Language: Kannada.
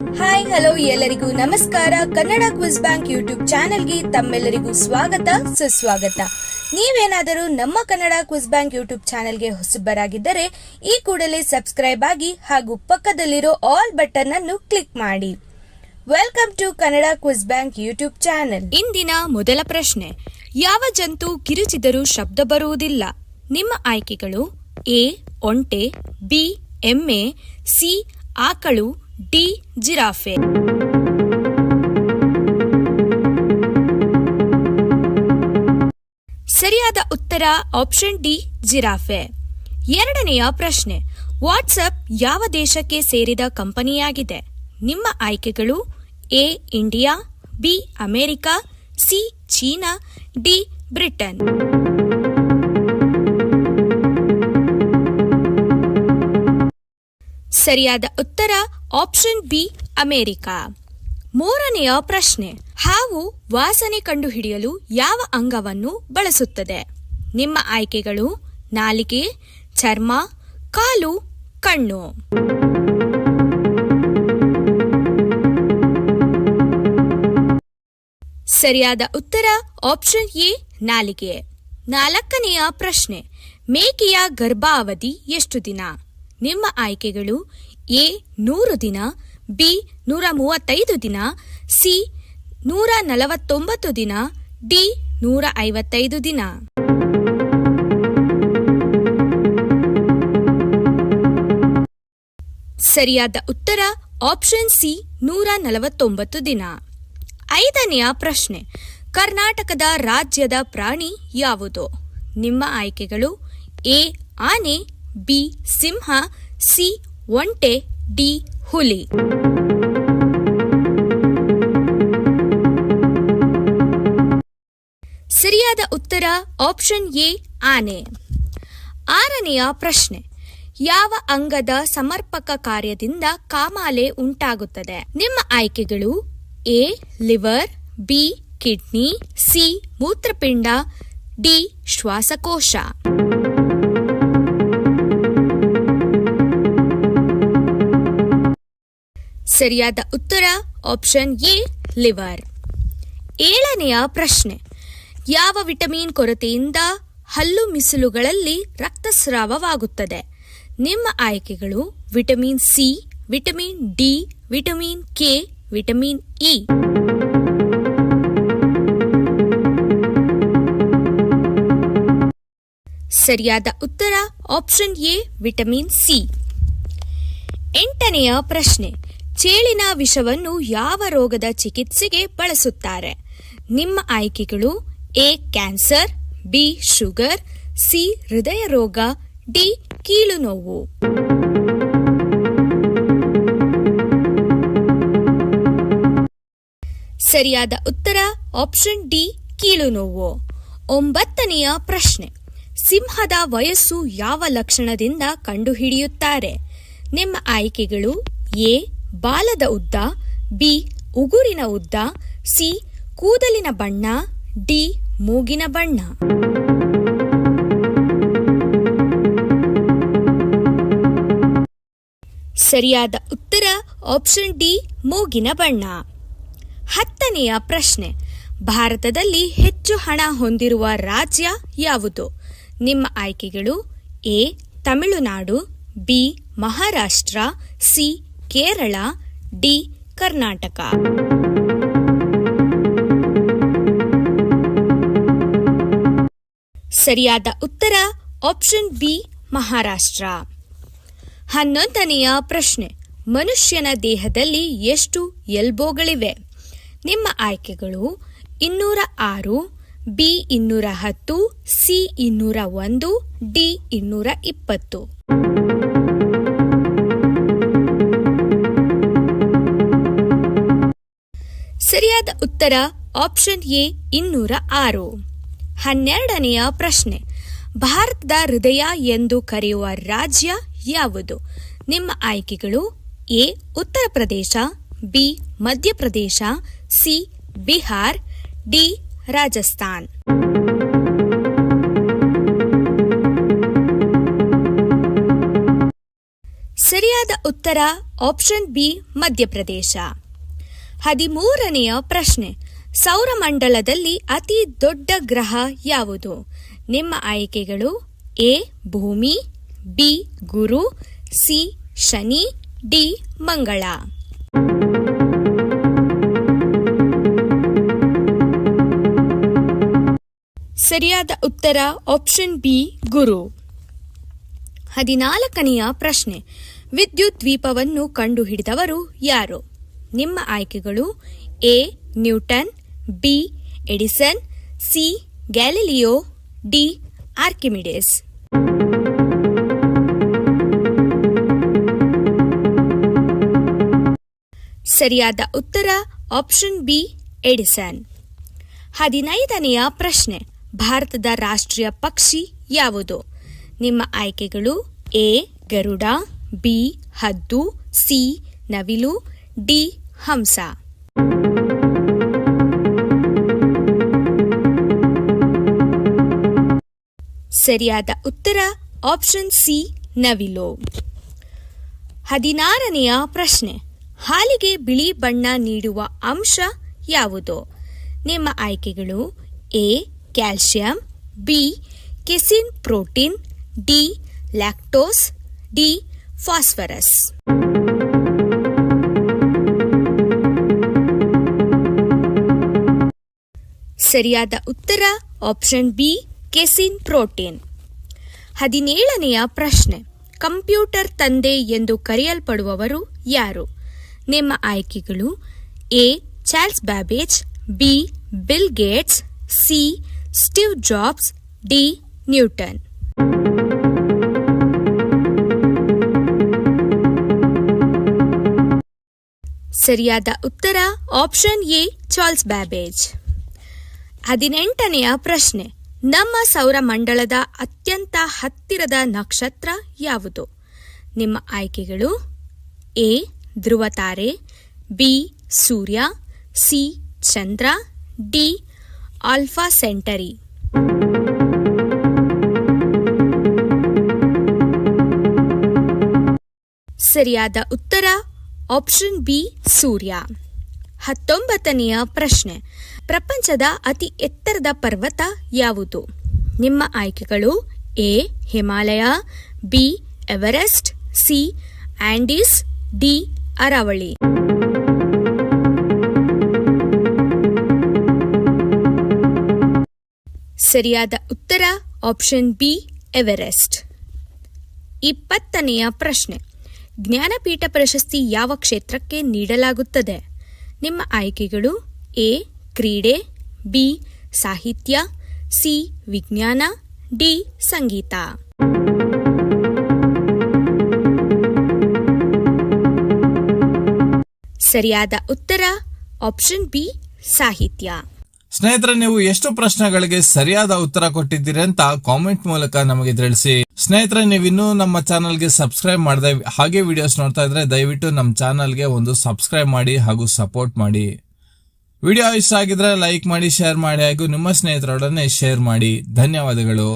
ಹಾಯ್ ಹಲೋ ಎಲ್ಲರಿಗೂ ನಮಸ್ಕಾರ. ಕನ್ನಡ ಕ್ವಿಜ್ ಬ್ಯಾಂಕ್ ಯೂಟ್ಯೂಬ್ ಚಾನೆಲ್ಗೆ ತಮ್ಮೆಲ್ಲರಿಗೂ ಸ್ವಾಗತ ಸುಸ್ವಾಗತ. ನೀವೇನಾದರೂ ನಮ್ಮ ಕನ್ನಡ ಕ್ವಿಜ್ ಬ್ಯಾಂಕ್ ಯೂಟ್ಯೂಬ್ ಚಾನೆಲ್ಗೆ ಹೊಸಬರಾಗಿದ್ದರೆ ಈ ಕೂಡಲೇ ಸಬ್ಸ್ಕ್ರೈಬ್ ಆಗಿ ಹಾಗೂ ಪಕ್ಕದಲ್ಲಿರೋ ಆಲ್ ಬಟನ್ ಅನ್ನು ಕ್ಲಿಕ್ ಮಾಡಿ. Welcome to Kannada quiz bank YouTube channel. ಇಂದಿನ ಮೊದಲ ಪ್ರಶ್ನೆ, ಯಾವ ಜಂತು ಕಿರುಚಿದರೂ ಶಬ್ದ ಬರುವುದಿಲ್ಲ? ನಿಮ್ಮ ಆಯ್ಕೆಗಳು: ಎ ಒಂಟೆ, ಬಿ ಎಮ್ಮೆ, ಸಿ ಆಕಳು, ಡಿ ಜಿರಾಫೆ. ಸರಿಯಾದ ಉತ್ತರ ಆಪ್ಷನ್ ಡಿ ಜಿರಾಫೆ. ಎರಡನೆಯ ಪ್ರಶ್ನೆ, ವಾಟ್ಸ್ಆಪ್ ಯಾವ ದೇಶಕ್ಕೆ ಸೇರಿದ ಕಂಪನಿಯಾಗಿದೆ? ನಿಮ್ಮ ಆಯ್ಕೆಗಳು: A India, B America, C China, D Britain. ಸರಿಯಾದ ಉತ್ತರ ಆಪ್ಷನ್ ಬಿ ಅಮೆರಿಕ. ಮೂರನೆಯ ಪ್ರಶ್ನೆ, ಹಾವು ವಾಸನೆ ಕಂಡುಹಿಡಿಯಲು ಯಾವ ಅಂಗವನ್ನು ಬಳಸುತ್ತದೆ? ನಿಮ್ಮ ಆಯ್ಕೆಗಳು: ನಾಲಿಗೆ, ಚರ್ಮ, ಕಾಲು, ಕಣ್ಣು. ಸರಿಯಾದ ಉತ್ತರ ಆಪ್ಷನ್ ಎ ನಾಲಿಗೆ. ನಾಲ್ಕನೆಯ ಪ್ರಶ್ನೆ, ಮೇಕೆಯ ಗರ್ಭಾವಧಿ ಎಷ್ಟು ದಿನ? ನಿಮ್ಮ ಆಯ್ಕೆಗಳು: ಎ 100 ದಿನ, ಬಿ 135 ದಿನ, ಸಿ 149 ದಿನ, ಡಿ 155 ದಿನ. ಸರಿಯಾದ ಉತ್ತರ ಆಪ್ಷನ್ ಸಿ 149 ದಿನ. ಐದನೆಯ ಪ್ರಶ್ನೆ, ಕರ್ನಾಟಕದ ರಾಜ್ಯದ ಪ್ರಾಣಿ ಯಾವುದು? ನಿಮ್ಮ ಆಯ್ಕೆಗಳು: ಎ ಆನೆ, ಬಿ ಸಿಂಹ, ಸಿ ಒಂಟೆ, ಡಿ ಹುಲಿ. ಸರಿಯಾದ ಉತ್ತರ ಆಪ್ಷನ್ ಎ ಆನೆ. ಆರನೆಯ ಪ್ರಶ್ನೆ, ಯಾವ ಅಂಗದ ಸಮರ್ಪಕ ಕಾರ್ಯದಿಂದ ಕಾಮಾಲೆ ಉಂಟಾಗುತ್ತದೆ? ನಿಮ್ಮ ಆಯ್ಕೆಗಳು: A liver, B kidney, C ಮೂತ್ರಪಿಂಡ, ಡಿ ಶ್ವಾಸಕೋಶ. ಸರಿಯಾದ ಉತ್ತರ ಆಪ್ಷನ್ ಎ ಲಿವರ್. ಏಳನೆಯ ಪ್ರಶ್ನೆ, ಯಾವ ವಿಟಮಿನ್ ಕೊರತೆಯಿಂದ ಹಲ್ಲು ಮಿಸುಳುಗಳಲ್ಲಿ ರಕ್ತಸ್ರಾವವಾಗುತ್ತದೆ? ನಿಮ್ಮ ಆಯ್ಕೆಗಳು: vitamin C, vitamin D, vitamin K, vitamin E. ಸರಿಯಾದ ಉತ್ತರ ಆಪ್ಷನ್ ಎ ವಿಟಮಿನ್ ಸಿ. ಎಂಟನೆಯ ಪ್ರಶ್ನೆ, ಚೇಳಿನ ವಿಷವನ್ನು ಯಾವ ರೋಗದ ಚಿಕಿತ್ಸೆಗೆ ಬಳಸುತ್ತಾರೆ? ನಿಮ್ಮ ಆಯ್ಕೆಗಳು: A cancer, B sugar, C ಹೃದಯ ರೋಗ, ಡಿ ಕೀಲು ನೋವು. ಸರಿಯಾದ ಉತ್ತರ ಆಪ್ಷನ್ ಡಿ ಕೀಲು ನೋವು. ಒಂಬತ್ತನೆಯ ಪ್ರಶ್ನೆ, ಸಿಂಹದ ವಯಸ್ಸು ಯಾವ ಲಕ್ಷಣದಿಂದ ಕಂಡುಹಿಡಿಯುತ್ತಾರೆ? ನಿಮ್ಮ ಆಯ್ಕೆಗಳು: ಎ ಬಾಲದ ಉದ್ದ, ಬಿ ಉಗುರಿನ ಉದ್ದ, ಸಿ ಕೂದಲಿನ ಬಣ್ಣ, ಡಿ ಮೂಗಿನ ಬಣ್ಣ. ಸರಿಯಾದ ಉತ್ತರ ಆಪ್ಷನ್ ಡಿ ಮೂಗಿನ ಬಣ್ಣ. ಹತ್ತನೆಯ ಪ್ರಶ್ನೆ, ಭಾರತದಲ್ಲಿ ಹೆಚ್ಚು ಹಣ ಹೊಂದಿರುವ ರಾಜ್ಯ ಯಾವುದು? ನಿಮ್ಮ ಆಯ್ಕೆಗಳು: A Tamil Nadu, B Maharashtra, C Kerala, D Karnataka. ಸರಿಯಾದ ಉತ್ತರ ಆಪ್ಷನ್ ಬಿ ಮಹಾರಾಷ್ಟ್ರ. 11ನೆಯ ಪ್ರಶ್ನೆ, ಮನುಷ್ಯನ ದೇಹದಲ್ಲಿ ಎಷ್ಟು ಎಲ್ಬೋಗಳಿವೆ? ನಿಮ್ಮ ಆಯ್ಕೆಗಳು: 206, ಬಿ 210, ಸಿ 201, ಡಿ 220. ಸರಿಯಾದ ಉತ್ತರ ಆಪ್ಷನ್ ಎ 206. 12ನೆಯ ಪ್ರಶ್ನೆ, ಭಾರತದ ಹೃದಯ ಎಂದು ಕರೆಯುವ ರಾಜ್ಯ ಯಾವುದು? ನಿಮ್ಮ ಆಯ್ಕೆಗಳು: A Uttar Pradesh, B Madhya Pradesh, C Bihar, D Rajasthan. ಸರಿಯಾದ ಸರಿಯಾದ ಉತ್ತರ ಆಪ್ಷನ್ ಬಿ ಮಧ್ಯಪ್ರದೇಶ. 13ನೆಯ ಪ್ರಶ್ನೆ, ಸೌರಮಂಡಲದಲ್ಲಿ ಅತಿ ದೊಡ್ಡ ಗ್ರಹ ಯಾವುದು? ನಿಮ್ಮ ಆಯ್ಕೆಗಳು ಎ ಭೂಮಿ, ಬಿ ಗುರು, ಸಿ ಶನಿ, ಡಿ ಮಂಗಳ. ಸರಿಯಾದ ಉತ್ತರ ಆಪ್ಷನ್ ಬಿ ಗುರು. 14ನೆಯ ಪ್ರಶ್ನೆ, ವಿದ್ಯುತ್ ದೀಪವನ್ನು ಕಂಡುಹಿಡಿದವರು ಯಾರು? ನಿಮ್ಮ ಆಯ್ಕೆಗಳು A Newton, B Edison, C Galileo, D Archimedes. ಸರಿಯಾದ ಉತ್ತರ ಆಪ್ಷನ್ ಬಿ ಎಡಿಸನ್. 15ನೆಯ ಪ್ರಶ್ನೆ, ಭಾರತದ ರಾಷ್ಟ್ರೀಯ ಪಕ್ಷಿ ಯಾವುದು? ನಿಮ್ಮ ಆಯ್ಕೆಗಳು ಎ ಗರುಡ, ಬಿ ಹದ್ದು, ಸಿ ನವಿಲು, ಡಿ ಹಂಸ. ಸರಿಯಾದ ಉತ್ತರ ಆಪ್ಷನ್ ಸಿ ನವಿಲು. 16ನೆಯ ಪ್ರಶ್ನೆ, ಹಾಲಿಗೆ ಬಿಳಿ ಬಣ್ಣ ನೀಡುವ ಅಂಶ ಯಾವುದು? ನಿಮ್ಮ ಆಯ್ಕೆಗಳು A calcium, B casein protein, D lactose, D phosphorus. ಸರಿಯಾದ ಉತ್ತರ ಆಪ್ಷನ್ ಬಿ ಕೆಸಿನ್ ಪ್ರೋಟೀನ್. 17ನೆಯ ಪ್ರಶ್ನೆ, ಕಂಪ್ಯೂಟರ್ ತಂದೆ ಎಂದು ಕರೆಯಲ್ಪಡುವವರು ಯಾರು? ನಿಮ್ಮ ಆಯ್ಕೆಗಳು A Charles Babbage, B Bill Gates, C Steve Jobs, D Newton. ಸರಿಯಾದ ಉತ್ತರ ಆಪ್ಷನ್ ಎ ಚಾರ್ಲ್ಸ್ ಬ್ಯಾಬೇಜ್. 18ನೆಯ ಪ್ರಶ್ನೆ, ನಮ್ಮ ಸೌರಮಂಡಲದ ಅತ್ಯಂತ ಹತ್ತಿರದ ನಕ್ಷತ್ರ ಯಾವುದು? ನಿಮ್ಮ ಆಯ್ಕೆಗಳು ಎ ಧ್ರುವತಾರೆ, ಬಿ ಸೂರ್ಯ, ಸಿ ಚಂದ್ರ, ಡಿ ಆಲ್ಫಾ ಸೆಂಟರಿ. ಸರಿಯಾದ ಉತ್ತರ ಆಪ್ಷನ್ ಬಿ ಸೂರ್ಯ. 19ನೆಯ ಪ್ರಶ್ನೆ, ಪ್ರಪಂಚದ ಅತಿ ಎತ್ತರದ ಪರ್ವತ ಯಾವುದು? ನಿಮ್ಮ ಆಯ್ಕೆಗಳು A Himalaya, B Everest, C Andes, D Aravalli. ಸರಿಯಾದ ಉತ್ತರ ಆಪ್ಷನ್ ಬಿ ಎವರೆಸ್ಟ್. 20ನೆಯ ಪ್ರಶ್ನೆ, ಜ್ಞಾನಪೀಠ ಪ್ರಶಸ್ತಿ ಯಾವ ಕ್ಷೇತ್ರಕ್ಕೆ ನೀಡಲಾಗುತ್ತದೆ? ನಿಮ್ಮ ಆಯ್ಕೆಗಳು ಎ ಕ್ರೀಡೆ, ಬಿ ಸಾಹಿತ್ಯ, ಸಿ ವಿಜ್ಞಾನ, ಡಿ ಸಂಗೀತ. ಸರಿಯಾದ ಉತ್ತರ ಆಪ್ಷನ್ ಬಿ ಸಾಹಿತ್ಯ. ಸ್ನೇಹಿತರೆ, ನೀವು ಎಷ್ಟು ಪ್ರಶ್ನೆಗಳಿಗೆ ಸರಿಯಾದ ಉತ್ತರ ಕೊಟ್ಟಿದ್ದೀರಿ ಅಂತ ಕಾಮೆಂಟ್ ಮೂಲಕ ನಮಗೆ ತಿಳಿಸಿ. ಸ್ನೇಹಿತರೆ, ನೀವಿನ್ನೂ ನಮ್ಮ ಚಾನಲ್ಗೆ ಸಬ್ಸ್ಕ್ರೈಬ್ ಮಾಡದೆ ಹಾಗೆ ವಿಡಿಯೋಸ್ ನೋಡ್ತಾ ಇದ್ರೆ ದಯವಿಟ್ಟು ನಮ್ಮ ಚಾನಲ್ಗೆ ಒಂದು ಸಬ್ಸ್ಕ್ರೈಬ್ ಮಾಡಿ ಹಾಗೂ ಸಪೋರ್ಟ್ ಮಾಡಿ. ವಿಡಿಯೋ ಇಷ್ಟ ಆಗಿದ್ರೆ ಲೈಕ್ ಮಾಡಿ, ಶೇರ್ ಮಾಡಿ ಹಾಗೂ ನಿಮ್ಮ ಸ್ನೇಹಿತರೊಡನೆ ಶೇರ್ ಮಾಡಿ. ಧನ್ಯವಾದಗಳು.